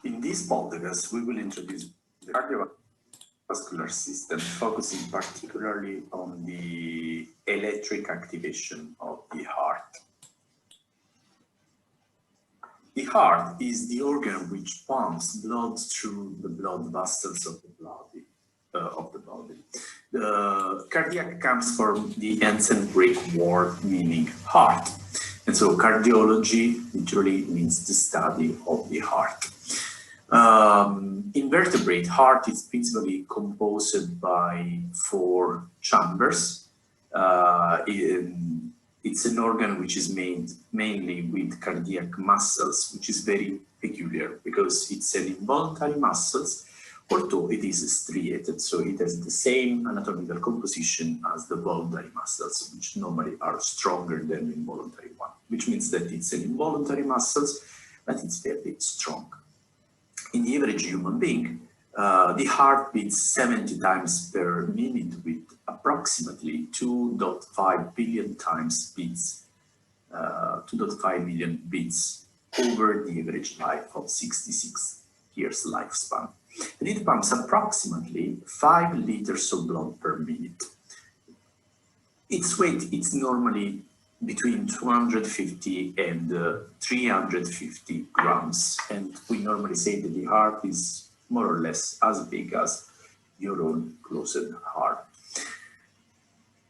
In this podcast, we will introduce the cardiovascular system, focusing particularly on the electric activation of the heart. The heart is the organ which pumps blood through the blood vessels of the body. The cardiac comes from the ancient Greek word meaning heart. And so cardiology literally means the study of the heart. Invertebrate heart is principally composed by 4 chambers. It's an organ which is made mainly with cardiac muscles, which is very peculiar because it's an involuntary muscles, although it is striated, so it has the same anatomical composition as the voluntary muscles, which normally are stronger than the involuntary one, which means that it's an involuntary muscles, but it's very strong. In the average human being, the heart beats 70 times per minute with approximately 2.5 billion times beats, 2.5 million beats over the average life of 66 years lifespan. And it pumps approximately 5 liters of blood per minute. Its weight is normally between 250 and 350 grams. And we normally say that the heart is more or less as big as your own closed heart.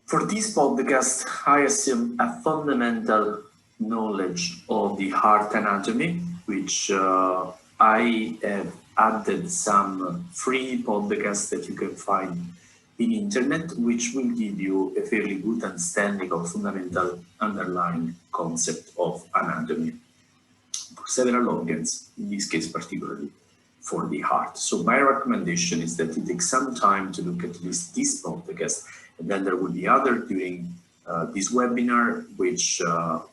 For this podcast, I assume a fundamental knowledge of the heart anatomy, which I have added some free podcasts that you can find in internet, which will give you a fairly good understanding of fundamental underlying concept of anatomy for several organs, in this case particularly for the heart. So my recommendation is that you take some time to look at least this podcast, and then there will be other during this webinar, which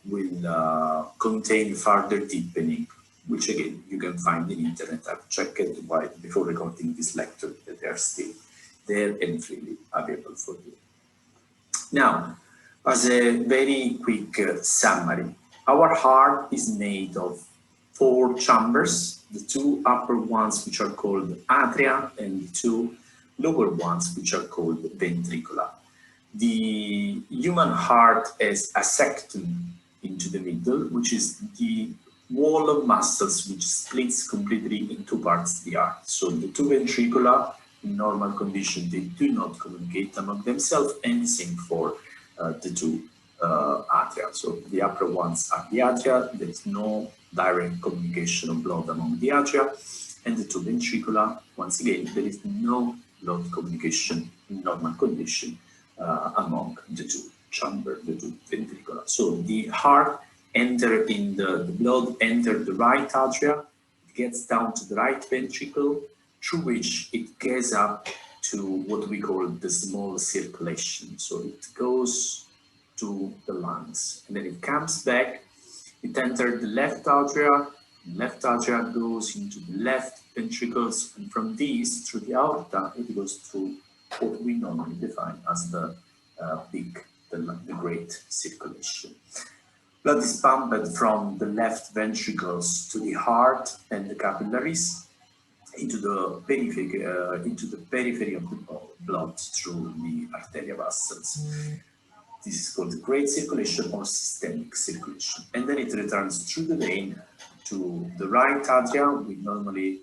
will contain further deepening, which again you can find in internet. I've checked it before recording this lecture that they are still there and freely available for you. Now, as a very quick summary, our heart is made of 4 chambers, the 2 upper ones which are called atria and the 2 lower ones which are called ventricula. The human heart has a septum into the middle, which is the wall of muscles which splits completely in 2 parts the heart. So the 2 ventricula, in normal condition, they do not communicate among themselves, and the same for the 2 atria. So the upper ones are the atria, there is no direct communication of blood among the atria, and the 2 ventricula, once again, there is no blood communication in normal condition among the 2 chambers, the 2 ventricula. So the heart enters in the blood, enters the right atria, it gets down to the right ventricle, through which it gets up to what we call the small circulation. So it goes to the lungs, and then it comes back, it enters the left atria goes into the left ventricles, and from these, through the aorta, it goes through what we normally define as the great circulation. Blood is pumped from the left ventricles to the heart and the capillaries, into the periphery of the blood through the arterial vessels. This is called the great circulation or systemic circulation. And then it returns through the vein to the right atria. We normally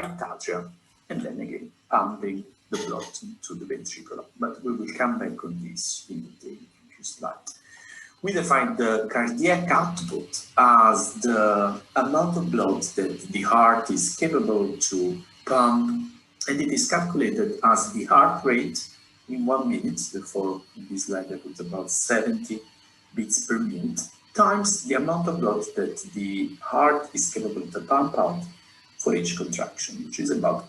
atria, and then again pumping the blood to the ventricle. But we will come back on this in detail in a few slides. We define the cardiac output as the amount of blood that the heart is capable to pump, and it is calculated as the heart rate in 1 minute. Therefore, in this slide I put about 70 beats per minute, times the amount of blood that the heart is capable to pump out for each contraction, which is about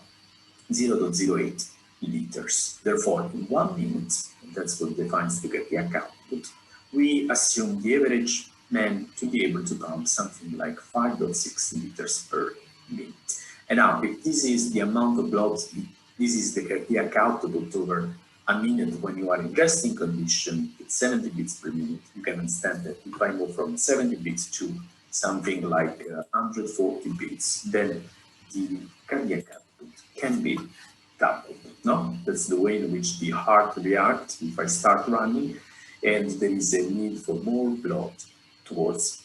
0.08 liters. Therefore, in 1 minute, and that's what defines the cardiac output, we assume the average man to be able to pump something like 5.6 liters per minute. And now, if this is the amount of blood, this is the cardiac output over a minute when you are in resting condition, it's 70 beats per minute. You can understand that if I go from 70 beats to something like 140 beats, then the cardiac output can be doubled. No, that's the way in which the heart reacts if I start running, and there is a need for more blood towards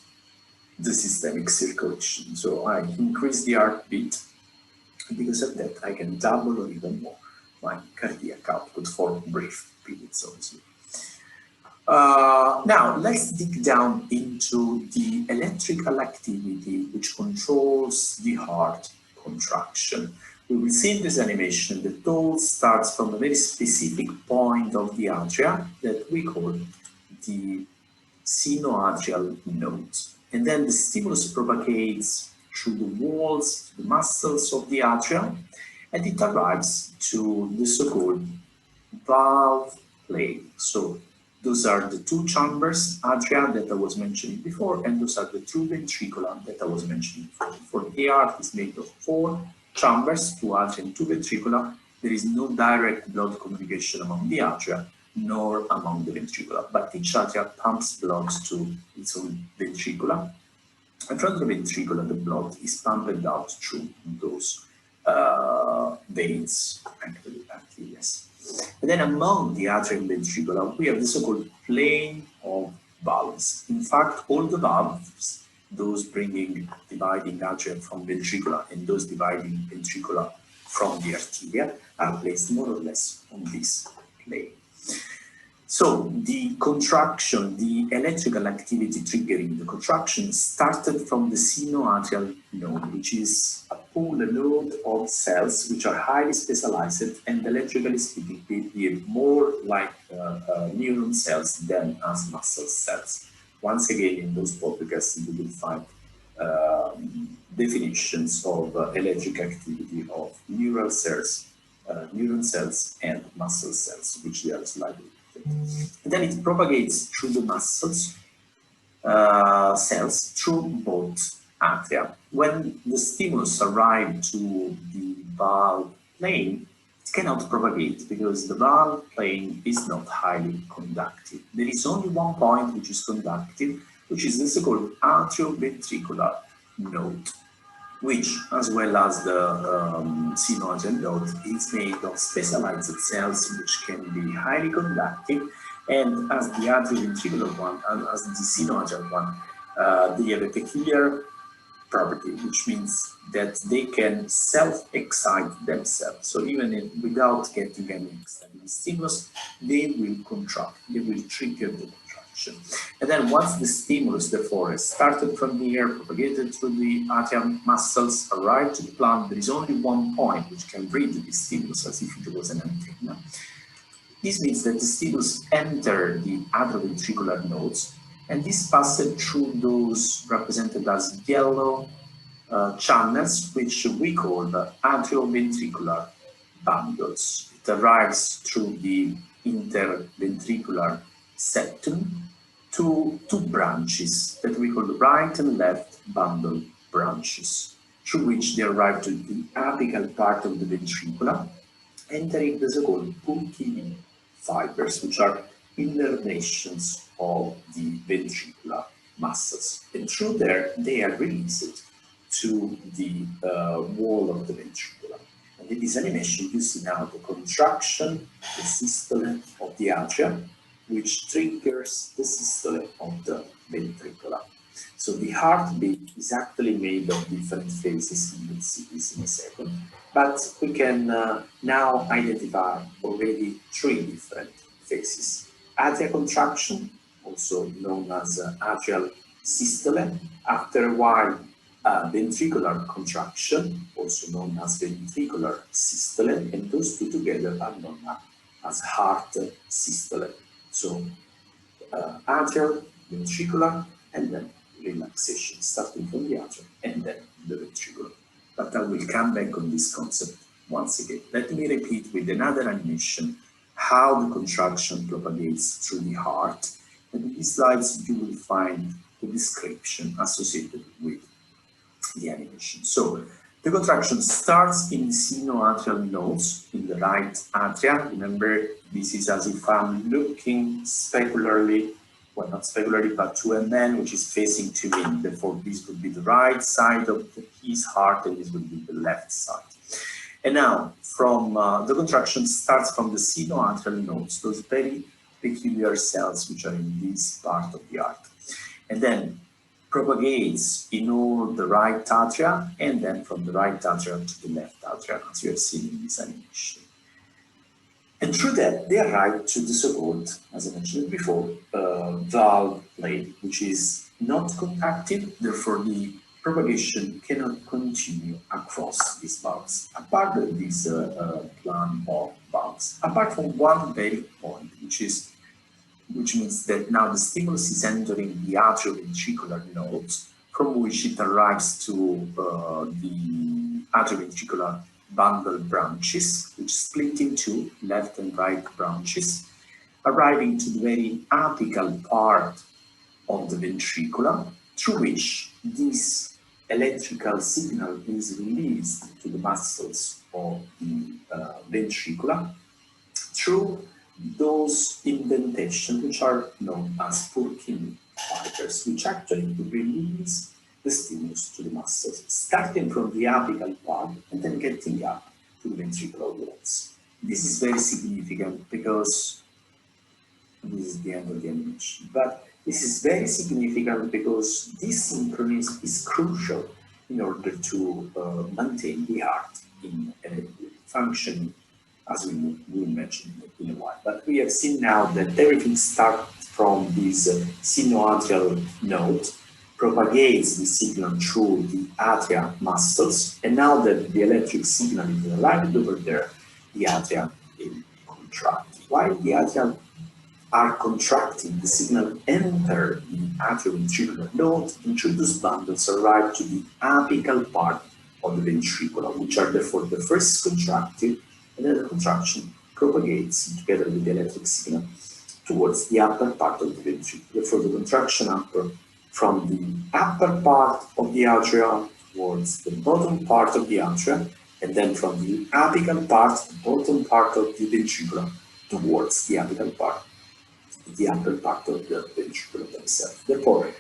the systemic circulation. So I increase the heartbeat. Because of that, I can double or even more my cardiac output for brief periods, obviously. Now, let's dig down into the electrical activity which controls the heart contraction. We will see in this animation that all starts from a very specific point of the atria that we call the sinoatrial node. And then the stimulus propagates through the walls, the muscles of the atria, and it arrives to the so-called valve plane. So those are the two chambers, atria, that I was mentioning before, and those are the two ventricula that I was mentioning before. For the heart is made of 4 chambers, 2 atria and 2 ventricula. There is no direct blood communication among the atria, nor among the ventricula, but each atria pumps blood to its own ventricula. And from the ventricular, the blood is pumped out through those veins, actually, yes. And then among the atria and ventricula, we have the so-called plane of valves. In fact, all the valves, those dividing atria from ventricula and those dividing ventricula from the arteria, are placed more or less on this plane. So the contraction, the electrical activity triggering the contraction started from the sinoatrial node, which is a pool, a node of cells which are highly specialized and electrically speaking behave more like neuron cells than as muscle cells. Once again, in those podcasts, you will find definitions of electric activity of neural cells and muscle cells, which they are slightly. And then it propagates through the muscles cells through both atria. When the stimulus arrives to the valve plane, it cannot propagate because the valve plane is not highly conductive. There is only one point which is conductive, which is the so-called atrioventricular node, which, as well as the sinoatrial node, is made of specialized cells which can be highly conductive, and as the atrioventricular one and as the sinoatrial one, they have a peculiar property, which means that they can self-excite themselves. So even without getting any external stimulus, they will contract, they will trigger the contraction. And then once the stimulus, therefore, is started from the air, propagated through the atria muscles, arrived to the plant, there is only one point which can read the stimulus as if it was an antenna. This means that the stimulus enters the atrioventricular nodes, and this passes through those represented as yellow channels, which we call the atrioventricular bundles. It arrives through the interventricular septum to 2 branches that we call the right and left bundle branches, through which they arrive to the apical part of the ventricula, entering the so-called Purkinje fibers, which are innervations of the ventricular muscles. And through there, they are released to the wall of the ventricular. And in this animation, you see now the contraction, the systole of the atria, which triggers the systole of the ventricular. So the heartbeat is actually made of different phases, you will see this in a second, but we can now identify already 3 different phases. Atria contraction, also known as atrial systole, after a while ventricular contraction, also known as ventricular systole, and those 2 together are known as heart systole. So atrial, ventricular, and then relaxation, starting from the atrium and then the ventricular. But I will come back on this concept once again, let me repeat with another animation how the contraction propagates through the heart. And in these slides, you will find the description associated with the animation. So the contraction starts in sinoatrial nodes in the right atria. Remember, this is as if I'm looking specularly, well, not specularly, but to a man which is facing to me. Therefore, this would be the right side of his heart, and this would be the left side. And now, from the contraction starts from the sinoatrial nodes, those very peculiar cells which are in this part of the heart, and then propagates in all the right atria, and then from the right atria to the left atria, as you have seen in this animation. And through that, they arrive to the so-called, as I mentioned before, valve plate, which is not conductive, therefore the propagation cannot continue across these valves, apart of these plan of valves, apart from one very point, which means that now the stimulus is entering the atrioventricular nodes, from which it arrives to the atrioventricular bundle branches, which split into left and right branches, arriving to the very apical part of the ventriculum, through which this electrical signal is released to the muscles of the ventriculum through those indentations which are known as Purkinje fibers, which actually release the stimulus to the muscles, starting from the apical part and then getting up to the ventricular walls. This is very significant because this is the end of the animation, but this is very significant because this synchronism is crucial in order to maintain the heart in functioning, as we will mention in a while. But we have seen now that everything starts from this sinoatrial node, propagates the signal through the atria muscles, and now that the electric signal is arrived over there, the atria will contract. While the atria are contracting, the signal enter the atrioventricular node, and through those bundles arrive to the apical part of the ventriculum, which are therefore the first contracted, and then the contraction propagates together with the electric signal towards the upper part of the ventricle. Therefore, the contraction from the upper part of the atria towards the bottom part of the atria, and then from the apical part, the bottom part of the ventriculum, towards the apical part, the upper part of the ventriculum themselves. Therefore,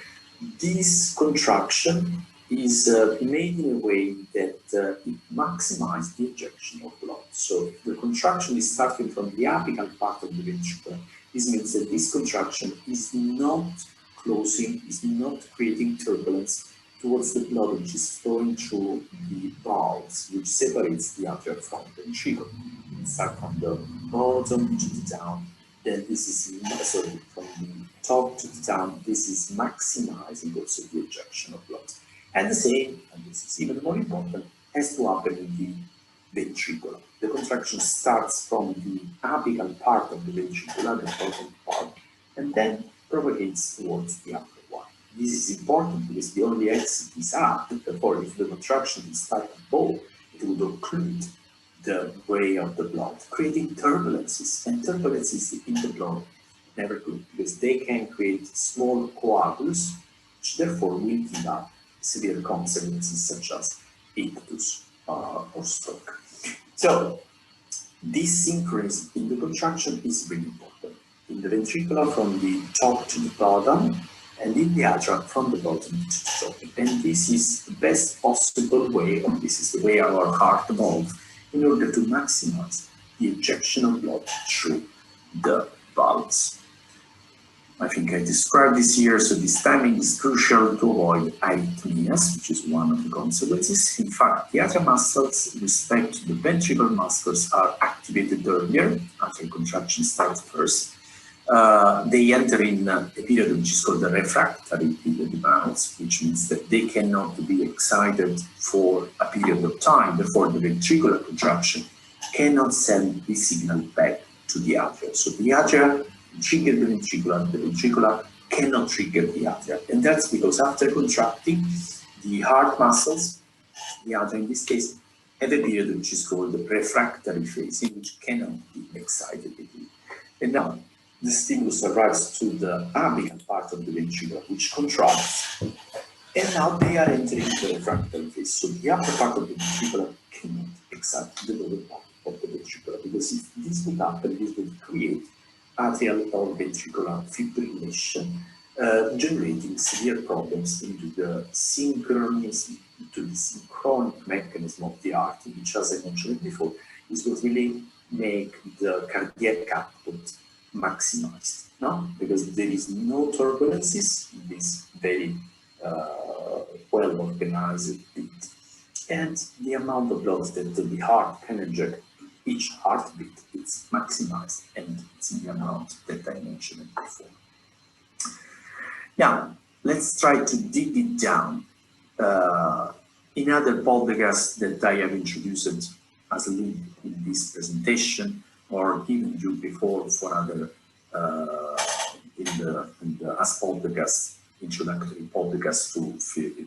this contraction is made in a way that it maximizes the ejection of blood. So if the contraction is starting from the apical part of the ventricle, this means that this contraction is not closing, is not creating turbulence towards the blood which is flowing through the valves, which separates the atria from the ventricle. Start from the bottom to the down, then this is, sorry, from the top to the down, this is maximizing also the ejection of blood. And the same, and this is even more important, has to happen in the ventriculum. The contraction starts from the apical part of the ventriculum, the bottom part, and then propagates towards the upper one. This is important because the only exit is up. Therefore, if the contraction is starting above, it would occlude the way of the blood, creating turbulences. And turbulences in the blood never good because they can create small coagulus, which therefore will give up severe consequences such as ictus or stroke. So this synchronism in the contraction is really important. In the ventricular from the top to the bottom, and in the atria from the bottom to the top. And this is the best possible way, or this is the way our heart evolves, in order to maximize the ejection of blood through the valves. I think I described this here, so this timing is crucial to avoid arrhythmias, which is one of the consequences. In fact, the atria muscles with respect to the ventricular muscles are activated earlier. Atrial contraction starts first. They enter in a period which is called the refractory period of valves, which means that they cannot be excited for a period of time. Therefore, the ventricular contraction cannot send the signal back to the atria. So the atria trigger the ventricular cannot trigger the atria. And that's because after contracting, the heart muscles, the atria in this case, and a period which is called the refractory phase, in which cannot be excited again. And now the stimulus arrives to the apical part of the ventricle, which contracts, and now they are entering the refractory phase. So the upper part of the ventricle cannot excite the lower part of the ventricle, because if this would happen, this would create atrial or ventricular fibrillation, generating severe problems into the synchronism, to the synchronic mechanism of the heart, which, as I mentioned before, is what really make the cardiac output maximized, no? Because there is no turbulences in this very well-organized beat, and the amount of blood that the heart can inject each heartbeat is maximized, and it's the amount that I mentioned before. Now, let's try to dig it down. In other podcasts that I have introduced as a link in this presentation, or given you before for other in the as podcasts, introductory podcasts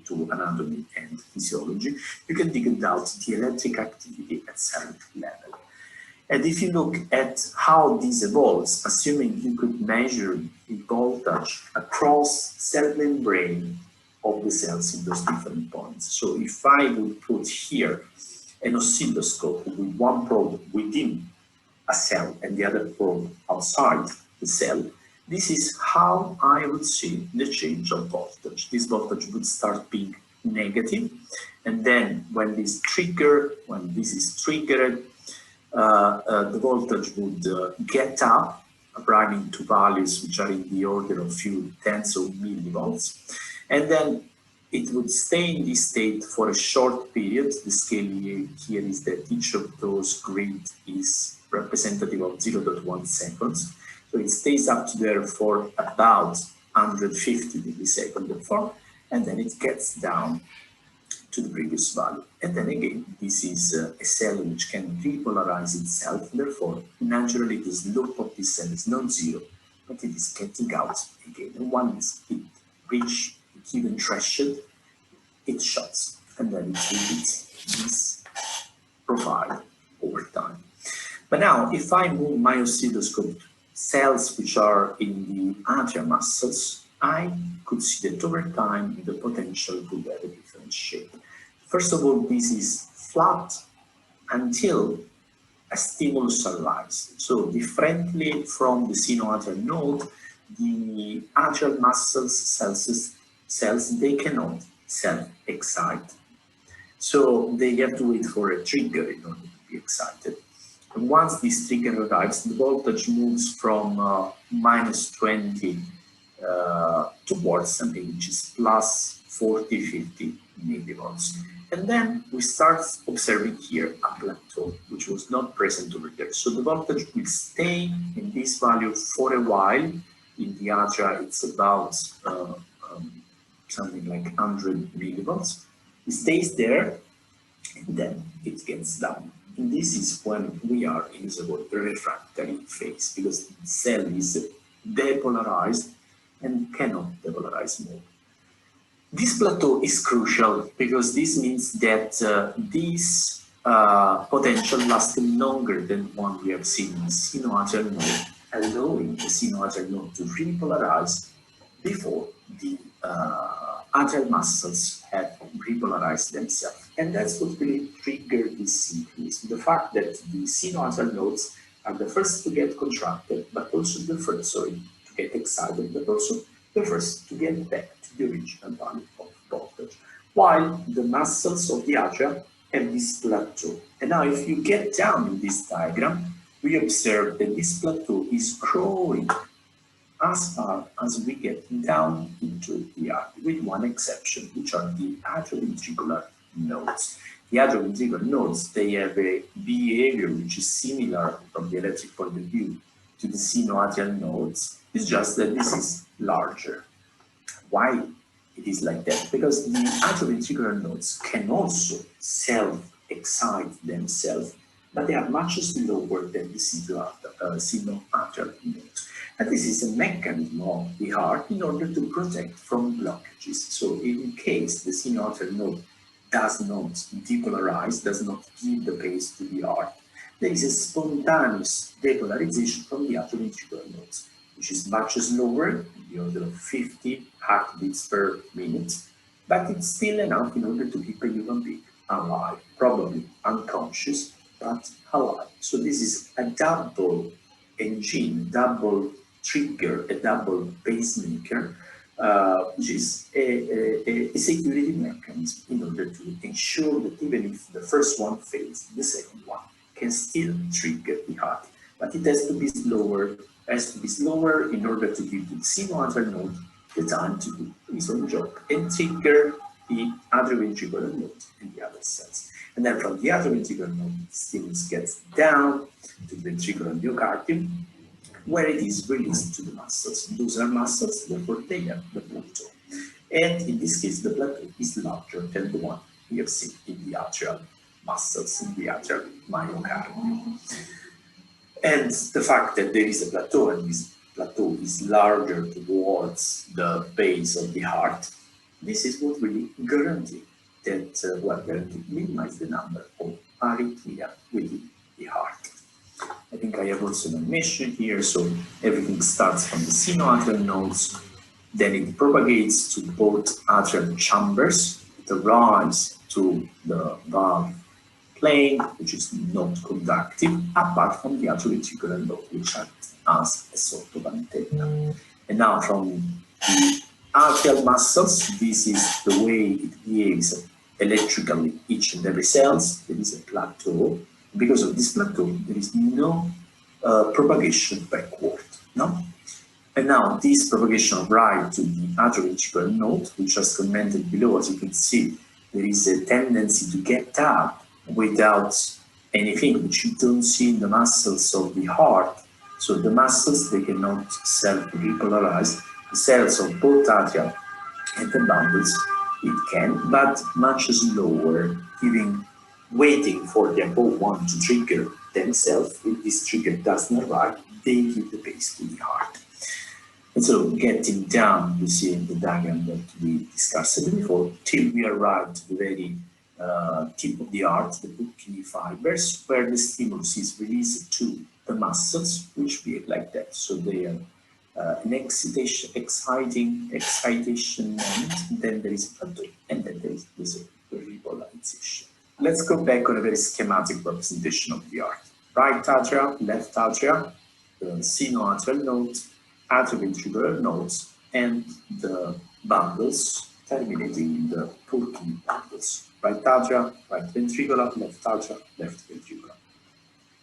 to anatomy and physiology, you can dig out the electric activity at cell level. And if you look at how this evolves, assuming you could measure the voltage across cell membrane of the cells in those different points. So if I would put here an oscilloscope with one probe within a cell and the other probe outside the cell, this is how I would see the change of voltage. This voltage would start being negative, and then when this is triggered, the voltage would get up, arriving to values which are in the order of few tens of millivolts, and then it would stay in this state for a short period. The scale here is that each of those grids is representative of 0.1 seconds. So it stays up to there for about 150 milliseconds, and then it gets down to the previous value. And then again, this is a cell which can repolarize itself. Therefore, naturally, the slope of this cell is not zero, but it is getting out again. And once it reaches a given threshold, it shuts, and then it repeats this profile over time. But now, if I move my oscilloscope cells which are in the atrial muscles, I could see that over time the potential could have a different shape. First of all, this is flat until a stimulus arrives. So differently from the sinoatrial node, the atrial muscles cells, they cannot self-excite. So they have to wait for a trigger in order to be excited. And once this trigger arrives, the voltage moves from -20 towards something which is plus 40, 50 millivolts. And then we start observing here a plateau, which was not present over there. So the voltage will stay in this value for a while. In the atria, it's about something like 100 millivolts. It stays there, and then it gets down. And this is when we are in the refractory phase, because the cell is depolarized and cannot depolarize more. This plateau is crucial because this means that this potential lasts longer than one we have seen in the sinoatrial node, allowing the sinoatrial node to repolarize before the atrial muscles have repolarized themselves. And that's what really triggered this synchronism. The fact that the sinoatrial nodes are the first to get contracted, but also the first, to get excited, but also the first to get back to the original value of voltage, while the muscles of the atria have this plateau. And now if you get down in this diagram, we observe that this plateau is growing as far as we get down into the heart, with one exception, which are the atrioventricular nodes. The atrioventricular nodes, they have a behavior which is similar from the electric point of view to the sinoatrial nodes. It's just that this is larger. Why it is like that? Because the atrioventricular nodes can also self-excite themselves, but they are much slower than the sinoatrial nodes. And this is a mechanism of the heart in order to protect from blockages. So in case the sinoatrial node does not depolarize, does not give the pace to the heart, there is a spontaneous depolarization from the atrioventricular nodes, which is much slower, in the order of 50 heartbeats per minute, but it's still enough in order to keep a human being alive, probably unconscious, but alive. So this is a double engine, double trigger, a double pacemaker, which is a security mechanism in order to ensure that even if the first one fails, the second one can still trigger the heart. But it has to be slower, in order to give the sinoatrial node the time to do its own job and trigger the atrioventricular node and the other cells. And then from the atrioventricular node, the stimulus gets down to the ventricular endocardium, where it is released to the muscles. Those are muscles, therefore they have the plateau. And in this case, the plateau is larger than the one we have seen in the atrial muscles, in the atrial myocardium. And the fact that there is a plateau, and this plateau is larger towards the base of the heart, this is what really guarantees that, minimize the number of arrhythmia within the heart. I think I have also an animation here, so everything starts from the sinoatrial nodes, then it propagates to both atrial chambers, it arrives to the valve plane, which is not conductive, apart from the atrioventricular node, which acts as a sort of antenna. And now from the atrial muscles, this is the way it behaves electrically, each and every cell. There is a plateau. Because of this plateau, there is no propagation backward, no? And now this propagation arrives to the atrioventricular node, which is commented below. As you can see, there is a tendency to get up without anything, which you don't see in the muscles of the heart. So the muscles, they cannot self-repolarize. The cells of both atria and the bundles, it can, but much slower, waiting for the above one to trigger themselves. If this trigger doesn't arrive, they give the pace to the heart. And so getting down, you see in the diagram that we discussed before, till we arrive to the very tip of the heart, the Pecchia fibers, where the stimulus is released to the muscles, which behave like that. So they are an exciting moment, then there is a plateau, and then there is a repolarization. Let's go back on a very schematic representation of the heart. Right atria, left atria, the sinoatrial nodes, atrioventricular nodes, and the bundles terminating in the Pecchia bundles. Right atria, right ventricular, left atria, left ventricular.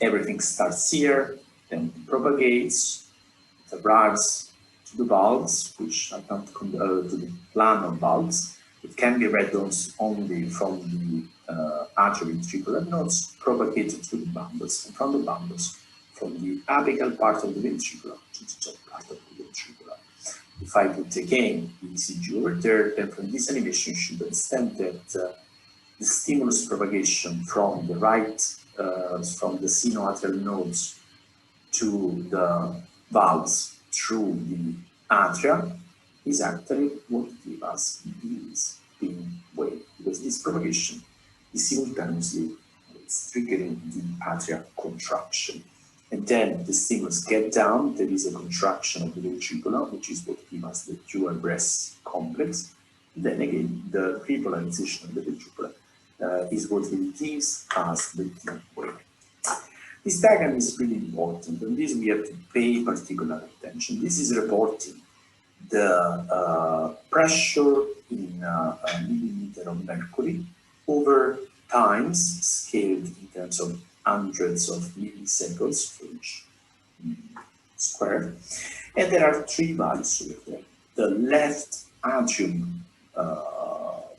Everything starts here, then propagates, it arrives to the valves, which I can't to the plan of valves. It can be read only from the atrioventricular nodes, propagated to the bundles, and from the bundles, from the apical part of the ventricular to the top part of the ventricular. If I put again the ECG over there, then from this animation you should understand that the stimulus propagation from the right, from the sinoatrial nodes to the valves through the atria is actually what gives us this being wave, because this propagation is simultaneously triggering the atria contraction. And then the stimulus get down, there is a contraction of the ventricular, which is what gives us the Dual-Bress complex. Then again, the repolarization of the ventricular is what really gives us the deep wave. This diagram is really important, and this we have to pay particular attention. This is reporting the pressure in a millimeter of mercury over times scaled in terms of hundreds of milliseconds for each square. And there are three values over there. The left atrium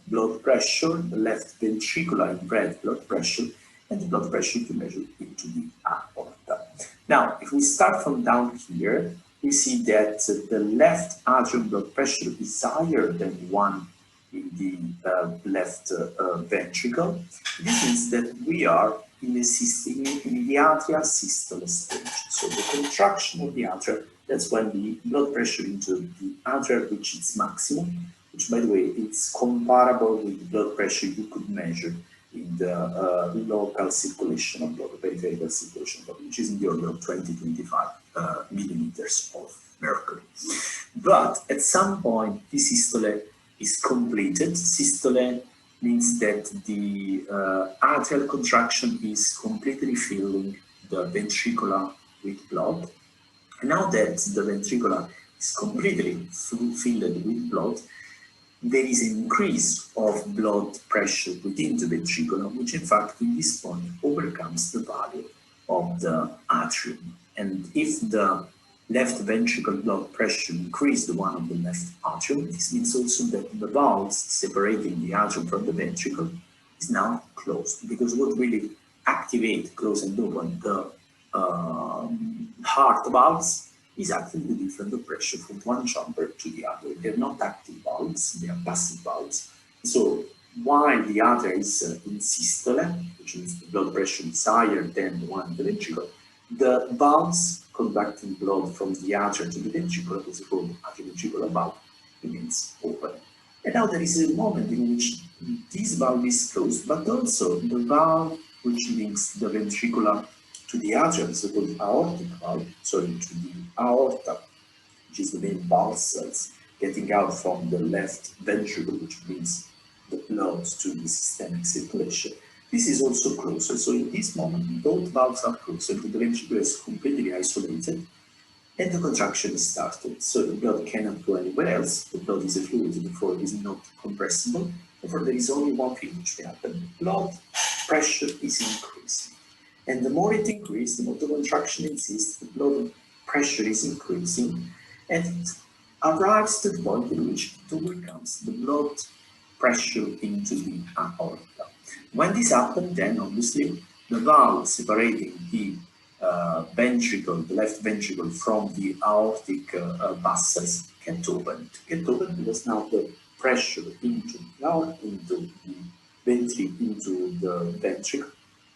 blood pressure, the left ventricular and red blood pressure, and the blood pressure to measure into the aorta. Now, if we start from down here, we see that the left atrium blood pressure is higher than one in the left ventricle. This means that we are in the atria systole stage. So the contraction of the atria, that's when the blood pressure into the atria reaches its maximum. which, by the way, it's comparable with the blood pressure you could measure in the local circulation of blood, peripheral circulation of blood, which is in the order of 20-25 millimeters of mercury. But at some point, the systole is completed. Systole means that the atrial contraction is completely filling the ventricular with blood. And now that the ventricular is completely filled with blood, there is an increase of blood pressure within the ventriculum, which in fact, in this point, overcomes the value of the atrium. And if the left ventricle blood pressure increased the one of the left atrium, this means also that the valves separating the atrium from the ventricle is now closed, because what really activate, close and open the heart valves is actually the difference of pressure from one chamber to the other. They're not active valves, they are passive valves. So while the atria is in systole, which means the blood pressure is higher than the one in the ventricle, the valves conducting blood from the atria to the ventricle, also called atrioventricular valve, remains open. And now there is a moment in which this valve is closed, but also the valve which links the ventricular to the atria, the so-called aortic valve, to the aorta, which is the main pulse cells getting out from the left ventricle, which brings the blood to the systemic circulation. This is also closer. So in this moment, both valves are closer, the ventricle is completely isolated, and the contraction is started. So the blood cannot go anywhere else. The blood is a fluid, therefore it is not compressible. Therefore, there is only one thing which will happen. Blood pressure is increasing. And the more it increases, the more the contraction insists, the blood pressure is increasing, and it arrives to the point in which it overcomes the blood pressure into the aorta. When this happens, then obviously the valve separating the ventricle, the left ventricle, from the aortic vessels get opened. Because now the pressure into the aorta, into the ventricle,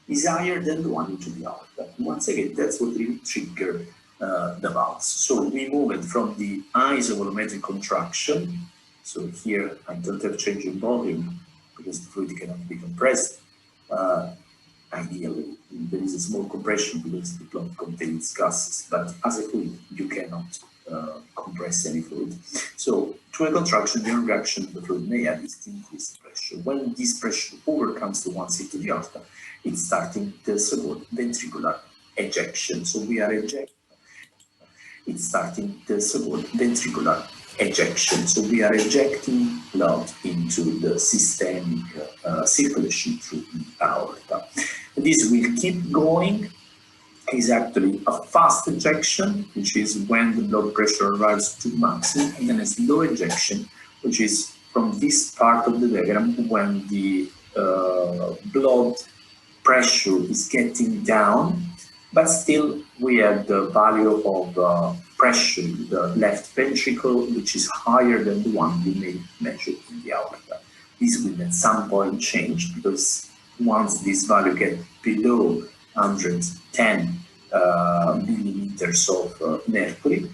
is higher than the one into the aorta. Once again, that's what really triggered the valves. So we move it from the isovolumetric contraction. So here I don't have change in volume because the fluid cannot be compressed. Ideally, there is a small compression because the blood contains gases, but as a fluid, you cannot compress any fluid. So through a contraction, the reaction the fluid may have is to increase the pressure. When this pressure overcomes the one into the aorta, it's starting the so-called ventricular ejection. So we are ejecting. It's starting the so-called ventricular ejection. So we are ejecting blood into the systemic circulation through the aorta. And this will keep going. Is actually a fast ejection, which is when the blood pressure arrives to the maximum, and then a slow ejection, which is from this part of the diagram when the blood pressure is getting down, but still we have the value of pressure in the left ventricle, which is higher than the one we may measure in the aorta. This will at some point change, because once this value gets below 110 millimeters of mercury.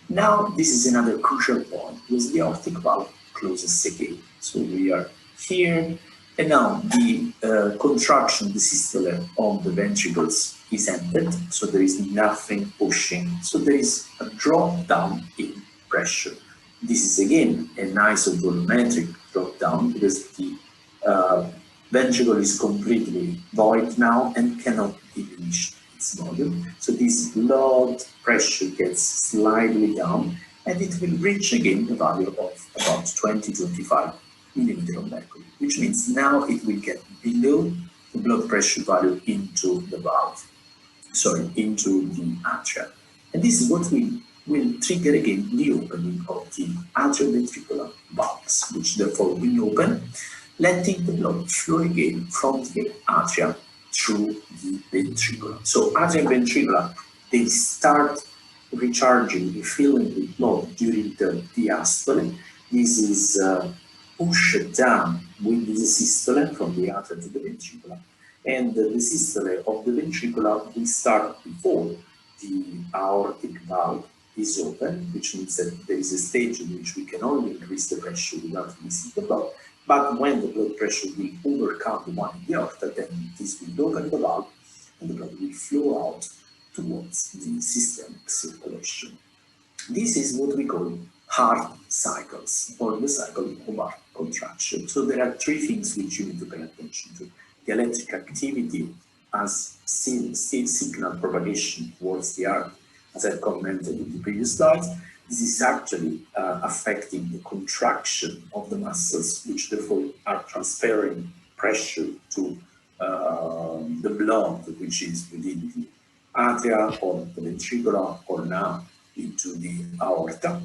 Now this is another crucial point, because the aortic valve closes again. So we are here, and now the contraction, the systole of the ventricles is ended, so there is nothing pushing. So there is a drop down in pressure. This is again an isovolumetric drop down, because the ventricle is completely void now and cannot diminish its volume. So this blood pressure gets slightly down, and it will reach again the value of about 20-25 millimeters of mercury, which means now it will get below the blood pressure value into the valve, into the atria. And this is what will trigger again the opening of the atrioventricular valves, which therefore will open, letting the blood flow again from the atria through the ventricle. So atria and ventricular, they start recharging, refilling with blood during the diastole. This is pushed down with the systole from the atria to the ventricular, and the systole of the ventricular will start before the aortic valve is open, which means that there is a stage in which we can only increase the pressure without releasing the blood. But when the blood pressure will overcome the one in the aorta, then this will open the valve and the blood will flow out towards the systemic circulation. This is what we call heart cycles, or the cycle of heart contraction. So there are three things which you need to pay attention to. The electric activity as signal propagation towards the heart, as I commented in the previous slides. This is actually affecting the contraction of the muscles, which therefore are transferring pressure to the blood, which is within the atria or the ventricular or now into the aorta.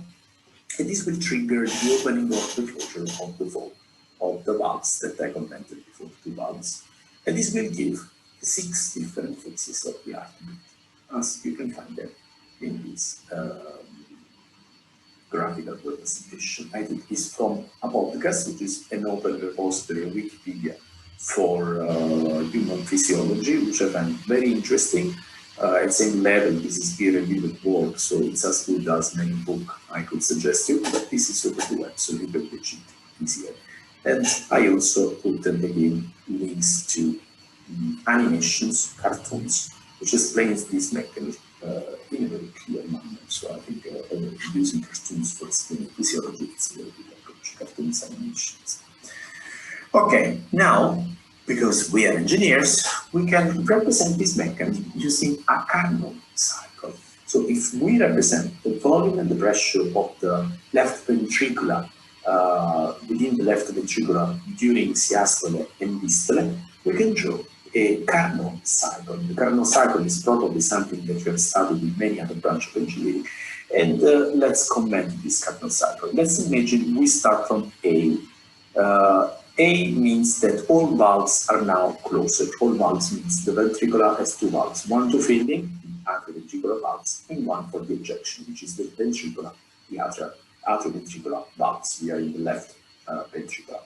And this will trigger the opening of the closure of the valve, of the valves that I commented before, two valves. And this will give 6 different phases of the heartbeat, as you can find them in this graphical representation. I think it's from a podcast, which is an open repository on Wikipedia for human physiology, which I find very interesting. At same level, this is peer-reviewed work, so it's as good as many books I could suggest you, but this is over the web, so you can reach it easier. And I also put them again links to animations, cartoons, which explains this mechanism in a very clear manner. So I think using cartoons for explaining physiology is a very good approach, cartoons, animations. Okay, now, because we are engineers, we can represent this mechanism using a Cardinal cycle. So if we represent the volume and the pressure of the left ventricular within the left ventricular during systole and dystole, we can draw a Cardinal cycle. The Cardinal cycle is probably something that you have studied in many other branches of engineering. And let's comment this Cardinal cycle. Let's imagine we start from A. A means that all valves are now closed. All valves means the ventricular has 2 valves, one to filling, the atrioventricular valves, and one for the ejection, which is the ventricular, the atrioventricular valves. We are in the left ventricular.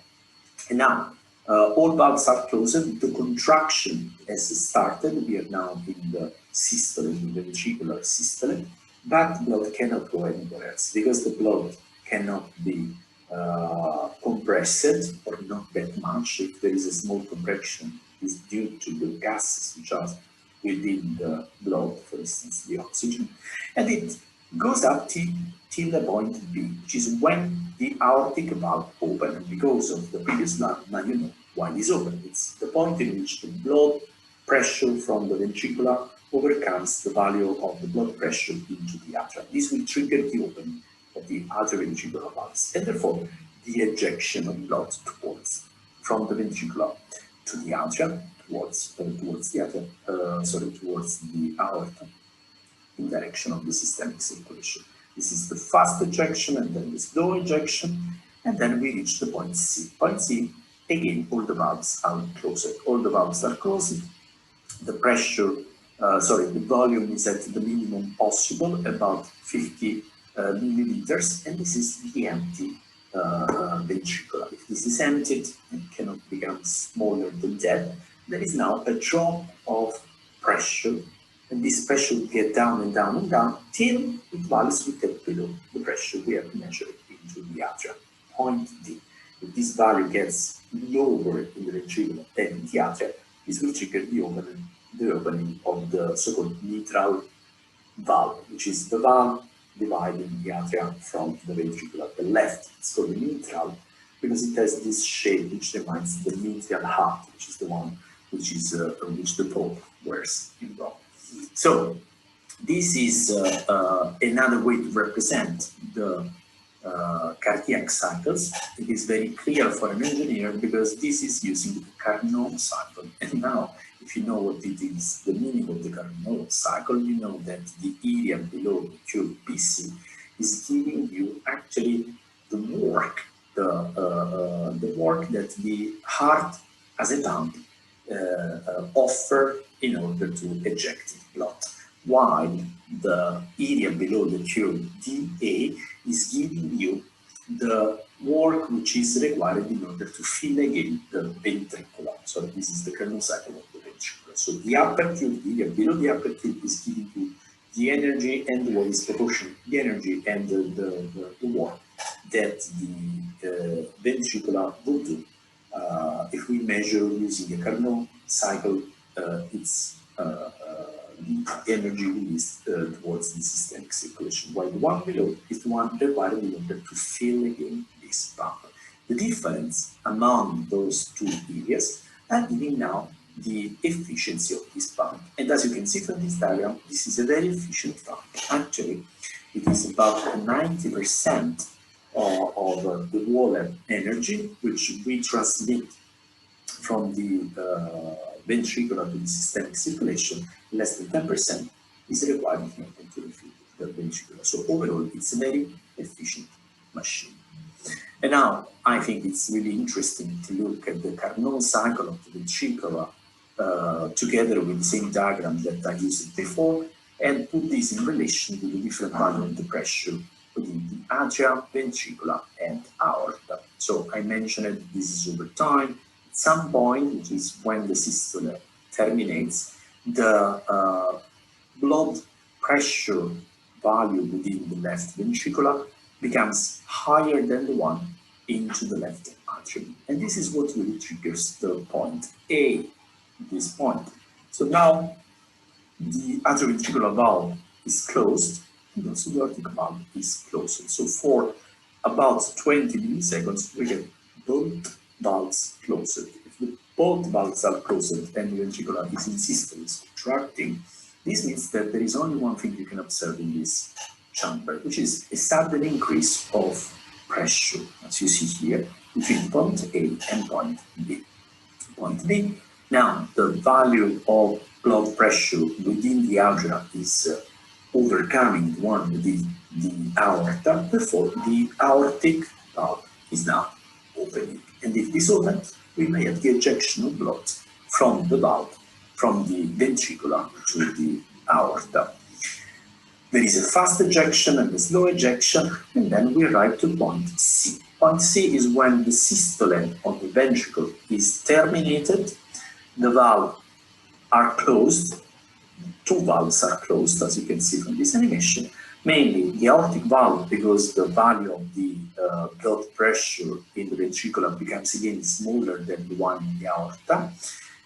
And now, all valves are closed, the contraction has started, we are now in the systole, in the ventricular systole, but blood cannot go anywhere else, because the blood cannot be compressed, or not that much. If there is a small compression, it's due to the gases which are within the blood, for instance, the oxygen, and it goes up till the point B, which is when the aortic valve opens. And because of the previous slide, now you know why it is open. It's the point in which the blood pressure from the ventricular overcomes the value of the blood pressure into the atria. This will trigger the opening of the atrioventricular valves, and therefore the ejection of blood towards, from the ventricular to the atria, towards the aorta, in direction of the systemic circulation. This is the fast ejection, and then the slow ejection, and then we reach the point C. Point C, again, all the valves are closed. All the valves are closed. The pressure, the volume is at the minimum possible, about 50 milliliters, and this is the empty ventricular. If this is emptied and cannot become smaller than that, there is now a drop of pressure, and this pressure will get down and down and down till it values will get below the pressure we have measured into the atria, point D. If this value gets lower in the ventricular than in the atria, this will trigger the opening of the so-called mitral valve, which is the valve dividing the atria from the ventricular. The left is called the mitral because it has this shape which reminds the mitral hat, which is the one which is which the Pope wears in Rome. So this is another way to represent the cardiac cycles. It is very clear for an engineer because this is using the Cardinal cycle. And now, if you know what it is, the meaning of the Cardinal cycle, you know that the area below the curve BC is giving you actually the work, the work that the heart as a pump offer in order to eject blood, while the area below the curve DA is giving you the work which is required in order to fill again the ventricular. So this is the Cardinal cycle of the ventricular. So the upper curve, the area below the upper curve is giving you the energy and what is proportional, the energy and the work that the ventricular will do. If we measure using a Cardinal cycle, it's the energy released towards the systemic circulation, while the one below is the one required in order to fill again this pump. The difference among those two areas are giving now the efficiency of this pump. And as you can see from this diagram, this is a very efficient pump. Actually, it is about 90% of the water energy, which we transmit from the ventricular to the systemic circulation. Less than 10% is required in order to refill the ventricular. So overall, it's a very efficient machine. And now I think it's really interesting to look at the Cardinal cycle of the ventricular together with the same diagram that I used before, and put this in relation with the different value of the pressure within the atria, ventricular, and aorta. So I mentioned this is over time. At some point, which is when the systole terminates, the blood pressure value within the left ventricular becomes higher than the one into the left atrium. And this is what really triggers the point A, this point. So now the atrioventricular valve is closed, and also the aortic valve is closed. So for about 20 milliseconds, we get both valves closed. If both valves are closed and the ventricular is in systole, is contracting, this means that there is only one thing you can observe in this chamber, which is a sudden increase of pressure, as you see here, between point A and point B. Point B, now the value of blood pressure within the atria is overcoming the one within the aorta, therefore the aortic valve is now opening. And if this opens, we may have the ejection of blood from the valve, from the ventricular to the aorta. There is a fast ejection and a slow ejection, and then we arrive to point C. Point C is when the systole of the ventricle is terminated, the valves are closed, two valves are closed, as you can see from this animation, mainly the aortic valve, because the value of the blood pressure in the ventricular becomes again smaller than the one in the aorta,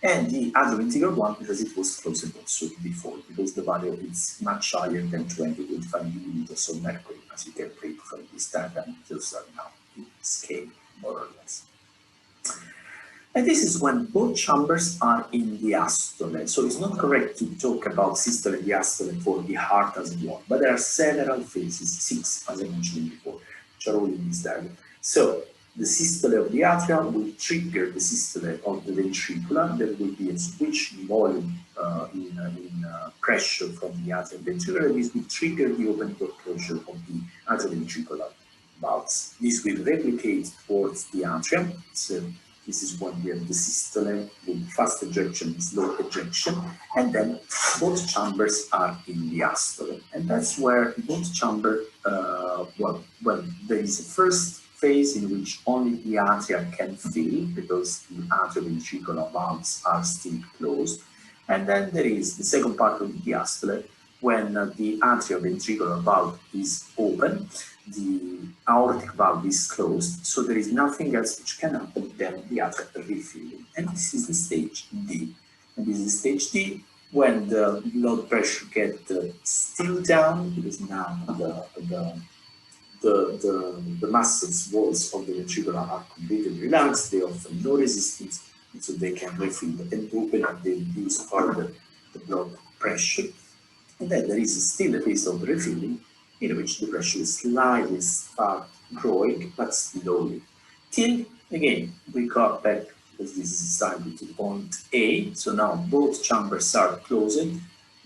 and the atrioventricular one because it was closed also before, because the value is much higher than 20.5 millimeters of mercury, as you can read from this diagram. Those are now in scale, more or less. And this is when both chambers are in diastole. So it's not correct to talk about systole and diastole for the heart as one, but there are several phases, 6 as I mentioned before, which are all in this diagram. So the systole of the atria will trigger the systole of the ventricular. There will be a switch in volume in pressure from the atria ventricular, and this will trigger the opening or closure of the atrioventricular valves. This will replicate towards the atrium. So this is when we have the systole with fast ejection and slow ejection, and then both chambers are in diastole. And that's where both chambers, there is a first phase in which only the atria can fill because the atrioventricular valves are still closed. And then there is the second part of the diastole when the atrioventricular valve is open, the aortic valve is closed, so there is nothing else which can happen than the atria refilling. And this is the stage D. And this is stage D when the blood pressure gets still down, because now the muscles walls of the ventricular are completely relaxed, they offer no resistance, and so they can refill and open up, they reduce further the blood pressure. And then there is still a phase of refilling in which the pressure is slightly start growing, but slowly. Till, again, we got back, because this is assigned to point A, so now both chambers are closed,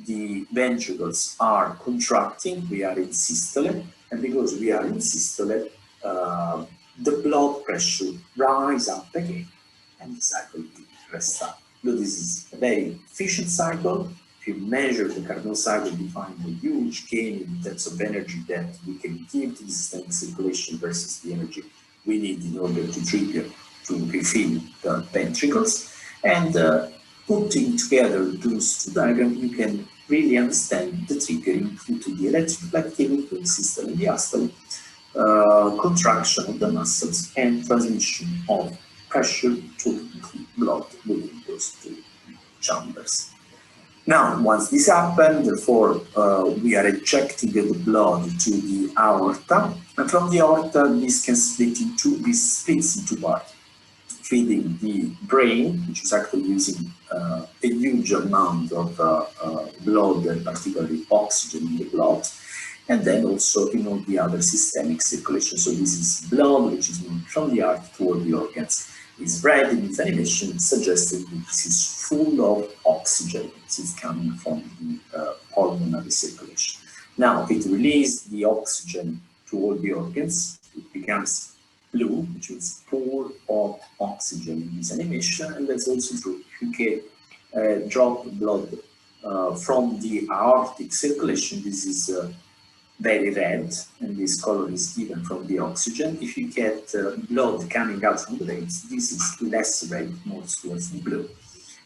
the ventricles are contracting, we are in systole, and because we are in systole, the blood pressure rises up again, and the cycle will restart. So this is a very efficient cycle. If you measure the Cardinal cycle, you find a huge gain in terms of energy that we can give to the systemic circulation versus the energy we need in order to trigger, to refill the ventricles. And putting together those two diagrams, you can really understand the triggering due to the electrical activity of the system and diastole, contraction of the muscles, and transmission of pressure to the blood within those two chambers. Now, once this happens, therefore, we are ejecting the blood to the aorta, and from the aorta, this splits into parts, feeding the brain, which is actually using a huge amount of blood, and particularly oxygen in the blood, and then also in all the other systemic circulation. So this is blood, which is moving from the heart toward the organs. Is red in this animation, suggesting that this is full of oxygen. This is coming from the pulmonary circulation. Now, it releases the oxygen to all the organs. It becomes blue, which means pool of oxygen in this animation, and that's also true. If you get drop blood from the aortic circulation, this is very red, and this color is given from the oxygen. If you get blood coming out from the veins, this is less red, more towards the blue.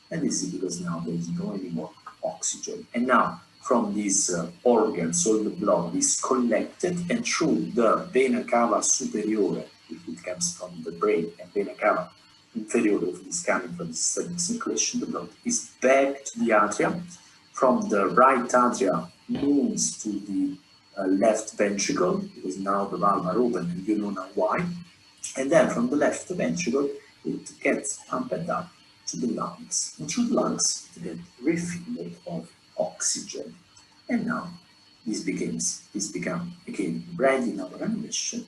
And this is because now there is no anymore oxygen. And now, from these organs, all the blood is collected, and through the vena cava superiore, if it comes from the brain, and vena cava inferiore, if it is coming from the systemic circulation, the blood is back to the atria. From the right atria, moves to the left ventricle, because now the valve are open, and you know now why. And then from the left ventricle, it gets pumped up to the lungs. And through the lungs, it gets refilled of oxygen. And now this become again red in our animation.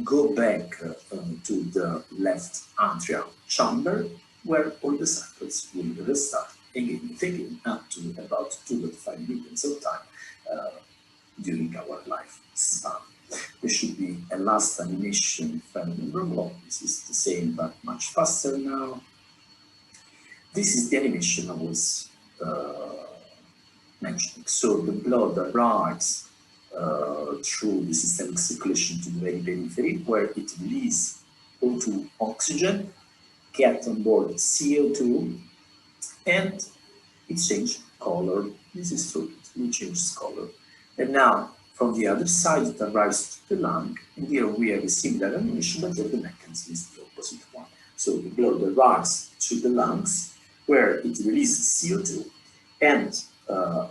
Go back to the left atrial chamber, where all the cycles will restart again, taking up to about 2.5 minutes of time during our life span. There should be a last animation, if I remember well. This is the same, but much faster now. This is the animation I was mentioning. So the blood arrives through the systemic circulation to the very periphery, where it releases O2 oxygen, get on board CO2, and it changes color. This is true, it changes color. And now, from the other side, it arrives to the lung, and here we have a similar animation, but the mechanism is the opposite one. So the blood arrives to the lungs, where it releases CO2 and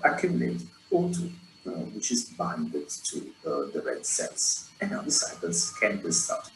accumulates O2, which is binded to the red cells. And now the cycles can restart.